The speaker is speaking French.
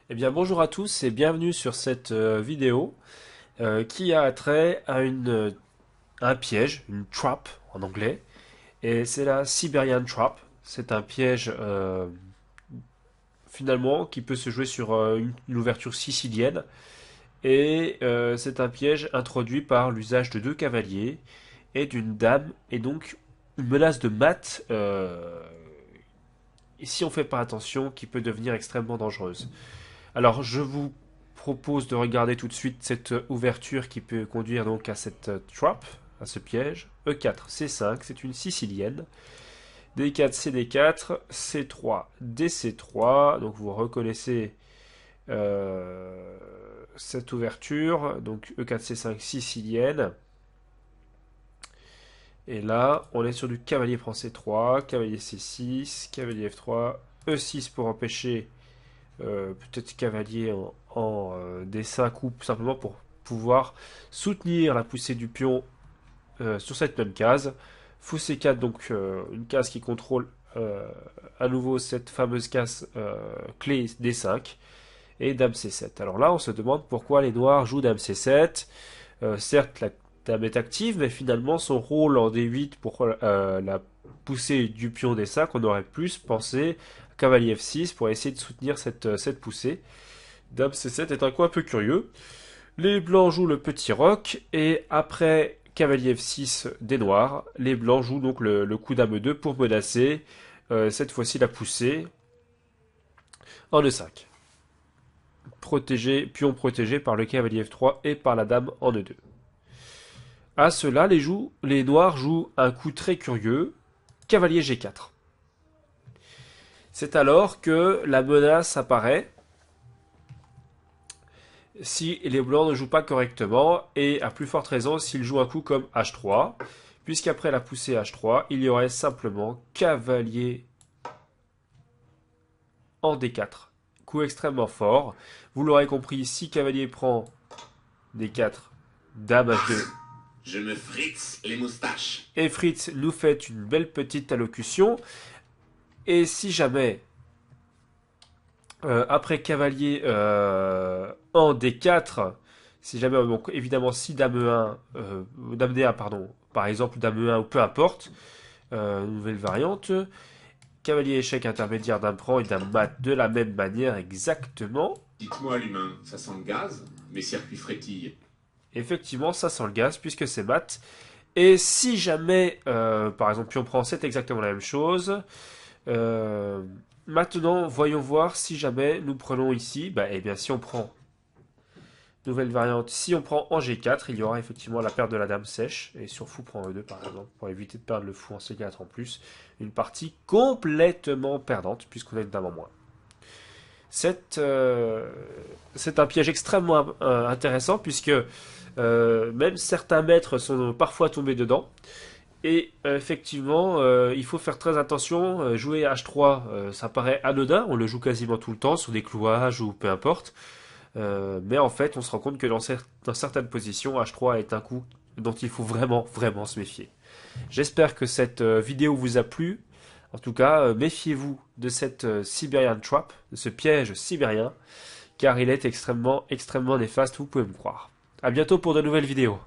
Eh bien bonjour à tous et bienvenue sur cette vidéo qui a trait à un piège, une trap en anglais, et c'est la Siberian Trap. C'est un piège finalement qui peut se jouer sur une ouverture sicilienne et c'est un piège introduit par l'usage de deux cavaliers et d'une dame et donc une menace de mat et si on fait pas attention qui peut devenir extrêmement dangereuse. Alors, je vous propose de regarder tout de suite cette ouverture qui peut conduire donc à cette trap, à ce piège. E4, C5, c'est une sicilienne. D4, CD4, C3, DC3. Donc vous reconnaissez cette ouverture. Donc E4, C5, sicilienne. Et là, on est sur du cavalier prend C3, cavalier C6, cavalier F3, E6 pour empêcher peut-être cavalier en D5 ou simplement pour pouvoir soutenir la poussée du pion sur cette même case. Fou C4, donc une case qui contrôle à nouveau cette fameuse case clé D5 et Dame C7. Alors là, on se demande pourquoi les noirs jouent Dame C7. Certes, la Dame est active, mais finalement, son rôle en D8 pour la poussée du pion D5, on aurait plus pensé cavalier F6 pour essayer de soutenir cette poussée. Dame C7 est un coup un peu curieux. Les blancs jouent le petit roc et après cavalier F6 des noirs, les blancs jouent donc le coup Dame 2 pour menacer cette fois-ci la poussée en E5. Pion protégé par le cavalier F3 et par la dame en E2. À cela, les noirs jouent un coup très curieux, cavalier G4. C'est alors que la menace apparaît si les blancs ne jouent pas correctement et à plus forte raison s'ils jouent un coup comme H3, puisqu'après la poussée H3, il y aurait simplement cavalier en D4. Coup extrêmement fort. Vous l'aurez compris, si cavalier prend D4, dame H2. Je me fritze les moustaches. Et Fritz nous fait une belle petite allocution. Et si jamais après cavalier en D4, si jamais, donc évidemment, si dame E1, dame D1, pardon, par exemple, dame E1 ou peu importe, nouvelle variante, cavalier échec intermédiaire, dame prend et dame mat de la même manière exactement. Dites-moi, l'humain, ça sent le gaz? Mes circuits frétillent. Effectivement, ça sent le gaz puisque c'est mat. Et si jamais, par exemple, pion prend, c'est exactement la même chose. Euh, Maintenant, voyons voir si jamais nous prenons ici, bah, eh bien, si on prend nouvelle variante, si on prend en G4, il y aura effectivement la perte de la dame sèche, et sur fou prend E2 par exemple, pour éviter de perdre le fou en C4 en plus, une partie complètement perdante, puisqu'on a une dame en moins. C'est un piège extrêmement intéressant, puisque même certains maîtres sont parfois tombés dedans, et effectivement, il faut faire très attention. Jouer H3, ça paraît anodin, on le joue quasiment tout le temps sur des clouages ou peu importe. Mais en fait, on se rend compte que dans certaines positions, H3 est un coup dont il faut vraiment se méfier. J'espère que cette vidéo vous a plu. En tout cas, méfiez-vous de cette Siberian Trap, de ce piège sibérien, car il est extrêmement néfaste, vous pouvez me croire. À bientôt pour de nouvelles vidéos.